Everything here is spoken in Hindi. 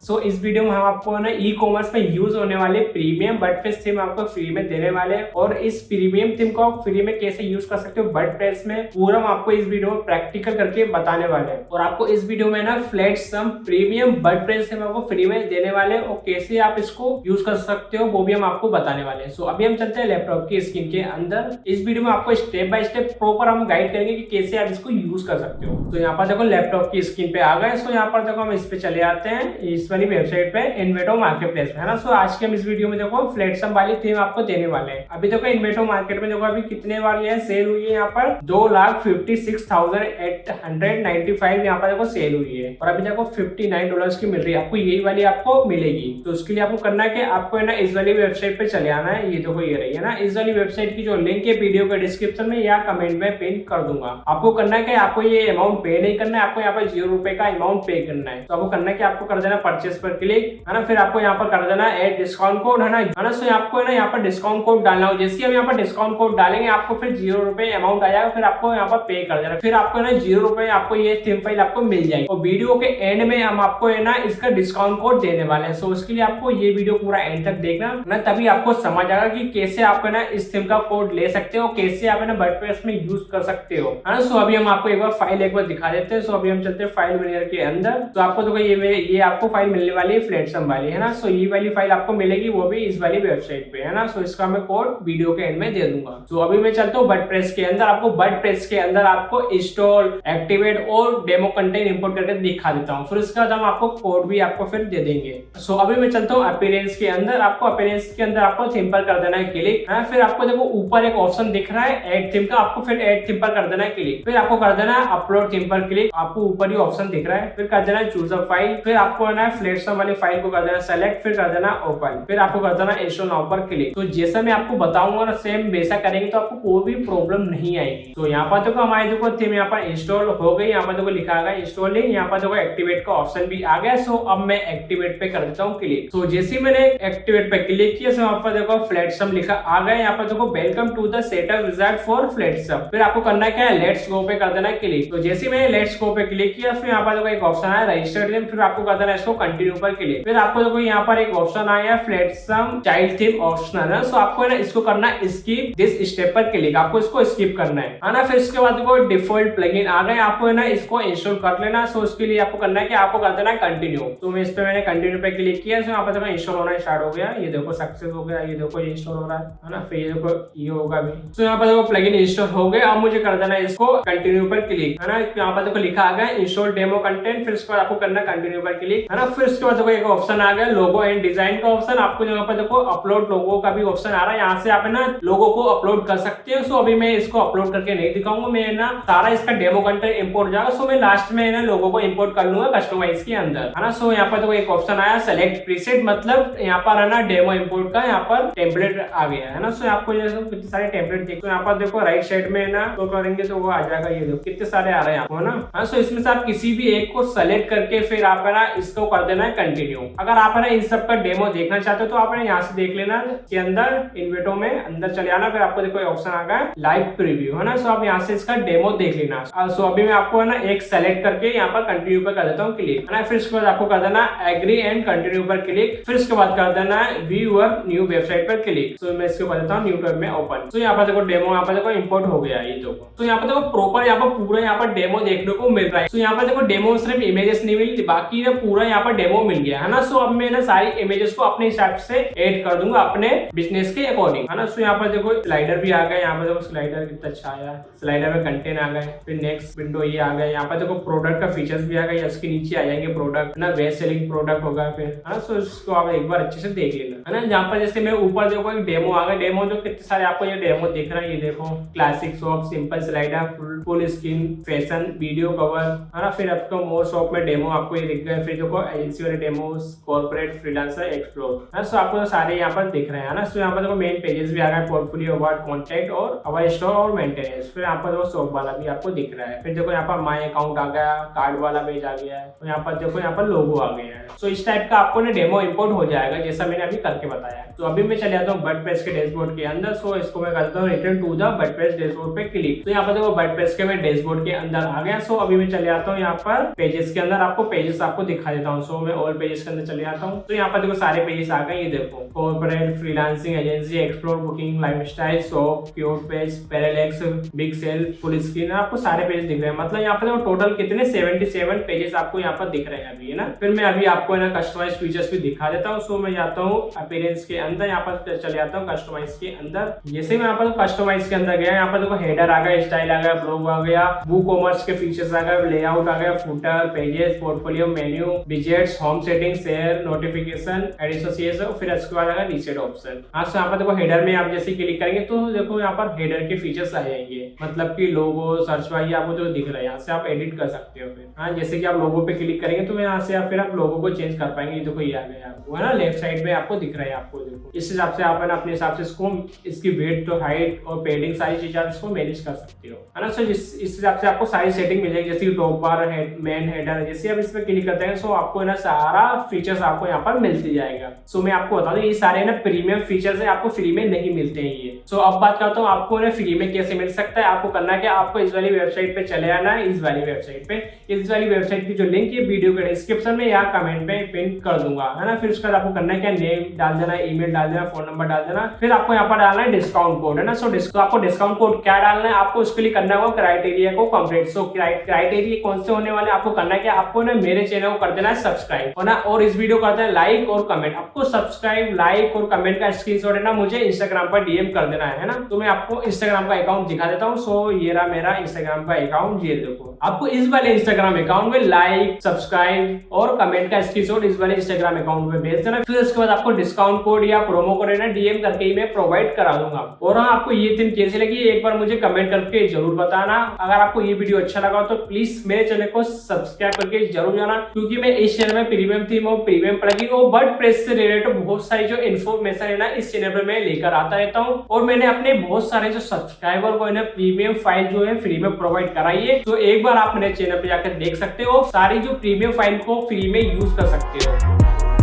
सो इस वीडियो में हम आपको ना ई कॉमर्स में यूज होने वाले प्रीमियम वर्डप्रेस थीम आपको फ्री में देने वाले हैं और इस प्रीमियम थीम को आप फ्री में कैसे यूज कर सकते हो वर्डप्रेस में, पूरा हम आपको इस वीडियो में प्रैक्टिकल करके बताने वाले हैं। और आपको इस वीडियो में ना फ्लैट सम प्रीमियम वर्डप्रेस थीम आपको फ्री में देने वाले हैं और कैसे आप इसको यूज कर सकते हो वो भी हम आपको बताने वाले हैं। सो अभी हम चलते हैं लैपटॉप की स्क्रीन के अंदर। इस वीडियो में आपको स्टेप बाय स्टेप प्रॉपर हम गाइड करेंगे कि कैसे आप इसको यूज कर सकते हो। तो यहाँ पर देखो लैपटॉप की स्क्रीन पे आ गए। सो यहाँ पर देखो हम इस पे चले आते हैं, इस वाली वेबसाइट पे इन्वेटो मार्केटप्लेस में, है ना। सो आज के हम इस वीडियो में देखो फ्लैट सम वाली थीम आपको देने वाले हैं। अभी देखो इन्वेटो मार्केट में देखो अभी कितने वाली है सेल हुई है, यहाँ पर 2,56,895 यहाँ पर देखो सेल हुई है और अभी देखो $59 की मिल रही है। आपको यही वाली आपको मिलेगी। तो उसके लिए आपको करना है कि आपको है ना इस वाली वेबसाइट पे चले आना है। ये देखो ये रही है ना, इस वाली वेबसाइट की जो लिंक है वीडियो के डिस्क्रिप्शन में या कमेंट में पिन कर दूंगा। आपको करना है कि आपको ये अमाउंट पे नहीं करना है, आपको यहाँ पर ₹0 का अमाउंट पे करना है। तो आपको करना है कि आपको कर देना परचेस पर क्लिक, है ना। फिर आपको यहाँ पर कर देना ऐड डिस्काउंट कोड, है ना। सो आपको है ना यहाँ पर डिस्काउंट कोड डालना हो। जैसे हम यहाँ पर डिस्काउंट कोड डालेंगे आपको फिर ₹0 अमाउंट आ जाएगा। फिर आपको यहाँ पर पे कर देना, फिर आपको ना ₹0 आपको ये थीम फाइल आपको मिल जाएगी। और वीडियो के एंड में हम आपको है ना इसका डिस्काउंट कोड देने वाले हैं। सो उसके लिए आपको ये वीडियो पूरा एंड तक देखना ना, तभी आपको समझ आएगा कि कैसे आप है ना इस थीम का कोड ले सकते हो, कैसे आप है ना वर्डप्रेस में यूज कर सकते हो, है ना। सो अभी हम आपको एक बार फाइल एक बार दिखा देते हैं। सो अभी हम चलते हैं फाइल मैनेजर के अंदर। तो आपको देखो ये आपको फाइल मिलने वाली है फ्लैट सम वाली, है ना। सो ये वाली फाइल आपको मिलेगी वो भी इस वाली वेबसाइट पे, है ना। सो इसका मैं कोड वीडियो के एंड में दे दूंगा। तो अभी मैं चलता हूँ वर्डप्रेस के अंदर। आपको वर्डप्रेस के अंदर आपको इंस्टॉल, एक्टिवेट और डेमो कंटेंट इंपोर्ट करके दिखा देता हूँ। फिर उसके बाद हम आपको कोड भी आपको फिर दे देंगे। सो अभी मैं चलता हूँ अपीयरेंस के अंदर। आपको अपीयरेंस के अंदर आपको थीम पर कर देना है क्लिक, है। फिर आपको देखो ऊपर एक ऑप्शन दिख रहा है ऐड थीम का, आपको फिर ऐड थीम पर कर देना है क्लिक। फिर आपको कर देना है अपलोड थीम पर क्लिक, आपको ऊपर ही ऑप्शन दिख रहा है। फिर कर देना है चूज अ फाइल, फिर आपको है ना फ्लैट सम वाली फाइल को कर देना सेलेक्ट, फिर कर देना ओपन, फिर आपको कर देना इंस्टॉल नाउ पर क्लिक। तो जैसा मैं आपको बताऊंगा ना सेम वैसा करेंगे तो आपको कोई भी प्रॉब्लम नहीं आएगी। तो यहाँ पर देखो हमारी देखो थीम यहाँ पर इंस्टॉल हो गई। यहाँ पर देखो लिखा आ गया इंस्टॉलिंग, यहाँ पर देखो एक्टिवेट का ऑप्शन भी आ गया। सो अब मैं एक्टिवेट पे कर देता हूँ क्लिक। तो जैसे मैंने एक्टिवेट पे क्लिक किया, यहाँ पर देखो फ्लैट सम लिखा आ गया। यहाँ पर देखो welcome to the setup wizard for Flatsome. फिर आपको करना क्या है लेट्स गो पे कर देना है क्लिक। तो जैसे मैंने लेट्स गो पे क्लिक किया, फिर यहाँ पर देखो एक ऑप्शन आया रजिस्टर्ड थीम, फिर आपको कर देना है इसको कंटिन्यू पर क्लिक। फिर आपको देखो यहाँ पर एक ऑप्शन आया फ्लैट सम चाइल्ड थीम ऑप्शनल, है। सो आपको है ना इसको करना है स्किप दिस स्टेप पर क्लिक, आपको इसको स्किप करना है ना। फिर इसके बाद देखो डिफॉल्ट प्लगइन आ गए, आपको है ना इसको इंस्टॉल कर लेना। सो उसके लिए आपको करना है कि आपको कर देना है कंटिन्यू। तो मैं इस पे मैंने कंटिन्यू पे क्लिक किया। सो यहाँ पर देखो इंस्टॉल होना स्टार्ट हो गया। ये देखो सक्सेस हो गया, ये देखो ये इंस्टॉल हो रहा है ना। फिर ये देखो ये होगा भी। तो यहाँ पर देखो प्लगइन इंस्टॉल हो गया। अब मुझे कर देना है इसको कंटिन्यू पर क्लिक, है ना। यहाँ पर देखो लिखा आ गया इंस्टॉल डेमो कंटेंट, फिर इसके बाद आपको करना है कंटिन्यू पर क्लिक, है ना। फिर इसके बाद देखो एक ऑप्शन आ गया लोगो एंड डिजाइन का ऑप्शन। आपको यहाँ पर देखो अपलोड लोगो का भी ऑप्शन आ रहा है, यहाँ से आप है ना लोगो को अपलोड कर सकते हो। सो अभी मैं इसको अपलोड करके नहीं दिखाऊंगा, मैं ना सारा इसका डेमो कंटेंट इंपोर्ट जाएगा। सो मैं लास्ट में ना लोगो को इंपोर्ट कर लूंगा कस्टमाइज के अंदर, है ना। सो यहाँ पर देखो एक ऑप्शन आया सेलेक्ट प्रीसेट, मतलब यहाँ पर है ना डेमो इंपोर्ट का यहाँ पर टेम्पलेट आ गया, है ना। सो आपको जैसे कितने सारे टेम्पलेट देखो यहाँ पर देखो राइट साइड में ना तो करेंगे तो वो आ जाएगा। ये देखो कितने सारे आ रहे हैं आपको, है ना। हाँ, सो इसमें से आप किसी भी एक को सेलेक्ट करके फिर आप है ना इसको कर देना है कंटिन्यू। अगर आप है ना इन सब का डेमो देखना चाहते हो तो आप यहाँ से देख लेना के अंदर इन्वेटो में अंदर चले आना। फिर आपको देखो ऑप्शन आ गया लाइव प्रीव्यू, है ना। सो आप यहाँ से इसका डेमो देख लेना। सो अभी मैं आपको है ना एक सेलेक्ट करके यहाँ पर कंटिन्यू पर कर देता हूँ क्लिक, है ना। फिर इसके बाद आपको कर देना एग्री एंड कंटिन्यू पर क्लिक। फिर इसके बाद कर देना व्यू योर न्यू वेबसाइट पर क्लिक। तो मैं इसको कर देता हूँ न्यू टैब में ओपन। तो यहाँ पर देखो डेमो यहाँ पर देखो इंपोर्ट हो गया ये देखो। तो यहाँ पर देखो प्रॉपर यहाँ पर पूरा यहाँ पर डेमो देखने को मिल रहा है। तो यहाँ पर देखो डेमो सिर्फ इमेजेस नहीं मिली, बाकी ना पूरा यहाँ पर डेमो मिल गया, है ना। सो अब मैं ना सारी इमेजेस को अपने हिसाब से ऐड कर दूंगा अपने बिजनेस के अकॉर्डिंग, है ना। सो यहाँ पर देखो स्लाइडर भी आ गया। यहाँ पर देखो स्लाइडर कितना अच्छा आया, स्लाइडर में कंटेंट आ गए। फिर नेक्स्ट विंडो ये आ गया। यहाँ पर देखो प्रोडक्ट का फीचर्स भी आ गया, इसके नीचे आ जाएंगे प्रोडक्ट ना, बेस्ट सेलिंग प्रोडक्ट होगा फिर, है ना। सो इसको आप एक बार अच्छे से देख लेना, है ना। जहाँ पर जैसे मैं ऊपर देखो एक डेमो आ गया, डेमो जो कितने सारे आपको ये डेमो दिख रहा है। ये देखो classic shop, simple slider, full screen, fashion, video cover, है ना। फिर आपको मोर शॉप में डेमो आपको ये दिख गए। फिर देखो एजेंसी वाले डेमोस, कॉर्पोरेट, फ्रीलांसर, एक्सप्लोर, है। सो आपको सारे यहाँ पर दिख रहे हैं, है ना। सो यहाँ पर देखो मेन पेजेस भी आ गए, पोर्टफोलियो, अवार्ड, कॉन्टैक्ट और अवार्ड स्टोर और मेंटेनेंस। फिर यहाँ पर देखो शॉप वाला भी आपको दिख रहा है। फिर देखो यहाँ पर माई अकाउंट आ गया, कार्ड वाला पेज आ गया है। तो यहाँ पर देखो यहाँ पर लोगो आ गया है। सो इस टाइप का आपको ना डेमो इंपोर्ट हो जाएगा जैसा मैंने अभी करके बताया। तो अभी मैं चले जाता हूँ वर्डप्रेस के डैशबोर्ड के अंदर। सो इसको मैं करता हूँ return to the WordPress dashboard पे क्लिक। तो यहाँ पर देखो वर्डप्रेस के मैं डैशबोर्ड के अंदर आ गया। सो अभी मैं चले जाता हूँ यहाँ पर पेजेस के अंदर, आपको पेजेस आपको दिखा देता हूँ। सो सो मैं ऑल पेजेस के अंदर चले जाता हूँ। तो यहाँ पर देखो सारे पेजेस आ गए, ये देखो corporate, freelancing, agency, explore, booking, lifestyle, shop, cute page, parallax, big sale, full screen, आपको सारे पेज दिख रहे हैं। मतलब यहाँ पर टोटल कितने 77 पेजेस आपको यहाँ पर दिख रहे हैं अभी, है ना। फिर मैं अभी आपको है ना कस्टमाइज फीचर्स भी दिखा देता हूँ। सो मैं जाता हूँ अपीयरेंस के अंदर, यहाँ पर चले जाता हूँ कस्टमाइज के अंदर। जैसे मैं यहाँ पर कस्टमाइज के अंदर गया, यहाँ पर देखो हेडर आ गया, स्टाइल आ गया, ब्लॉग आ गया, बुक कॉमर्स के फीचर्स आ गए, लेआउट आ गया, footer, pages, portfolio, menu, widgets, home setting, share, notification, association, फिर इसके बाद आएगा रीसेट ऑप्शन। हाँ, तो यहाँ पर देखो हेडर में आप जैसे क्लिक करेंगे तो देखो यहाँ पर हेडर के फीचर्स आ जाएंगे, मतलब कि लोगो, सर्च बार आपको जो दिख रहा है यहाँ से आप एडिट कर सकते हो। फिर हाँ, जैसे कि आप लोगो पे क्लिक करेंगे तो यहाँ से फिर आप लोगो को चेंज कर पाएंगे। देखो ये आ गया आपको, है ना, लेफ्ट साइड में आपको दिख रहा है। आपको देखो इस हिसाब से आप अपने हिसाब से इसको, इसकी वेट तो हाइट और पेडिंग सारी चीजें आप इसको मैनेज कर सकते हो, है ना। सो इस हिसाब से आपको सारी सेटिंग मिल जाएगी, जैसे टॉप बार, मेन हेडर, जैसे आप इस पर क्लिक करते हैं सो आपको है ना सारा फीचर्स आपको यहाँ पर मिलती जाएगा। सो मैं आपको बता दूं ये सारे ना प्रीमियम फीचर्स है, आपको फ्री में नहीं मिलते हैं ये। सो अब बात करता हूँ आपको ना फ्री में कैसे मिल सकता है। आपको करना क्या, आपको इस वाली वेबसाइट पे चले आना है, इस वाली वेबसाइट पे। इस वाली वेबसाइट की जो लिंक है वीडियो के डिस्क्रिप्शन में या कमेंट पे पिन कर दूंगा, है ना। फिर उसके बाद आपको करना है क्या, नेम डाल देना, ईमेल डाल देना, फोन नंबर डाल देना, फिर आपको यहाँ पर डालना है डिस्काउंट कोड, है ना। सो आपको डिस्काउंट कोड क्या डालना है, आपको उसके लिए करना होगा क्राइटेरिया को कंप्लीट। सो क्राइटेरिया कौन से होने वाले, आपको करना है क्या, आपको ना मेरे चैनल को कर देना है सब्सक्राइब, है ना, और इस वीडियो करते हैं लाइक और कमेंट। आपको सब्सक्राइब, लाइक और कमेंट का स्क्रीनशॉट है ना मुझे इंस्टाग्राम पर डीएम कर देना है ना। तो मैं आपको इंस्टाग्राम का अकाउंट दिखा देता हूँ। सो ये रहा मेरा इंस्टाग्राम का अकाउंट, ये देखो। आपको इस वाले इंस्टाग्राम अकाउंट में लाइक, सब्सक्राइब और कमेंट का स्क्रीनशॉट इस वाले इंस्टाग्राम अकाउंट में भेज देना। फिर उसके बाद आपको डिस्काउंट कोड या प्रोमो कोड है ना डीएम करके ही मैं प्रोवाइड करा दूंगा। और हाँ, आपको ये थीम कैसी लगी एक बार मुझे कमेंट करके जरूर बताना। अगर आपको ये वीडियो अच्छा लगा तो प्लीज मेरे चैनल को सब्सक्राइब करके जरूर जाना, क्योंकि मैं इस चैनल में प्रीमियम थीम और प्रीमियम प्लगइन और वर्डप्रेस से रिलेटेड बहुत सारी जो इन्फॉर्मेशन है ना इस चैनल पर मैं लेकर आता रहता हूँ। और मैंने अपने बहुत सारे जो सब्सक्राइबर को है ना प्रीमियम फाइल जो है फ्री में प्रोवाइड कराई है। तो एक बार आप मेरे चैनल पे जाकर देख सकते हो, सारी जो प्रीमियम फाइल को फ्री में यूज कर सकते हो।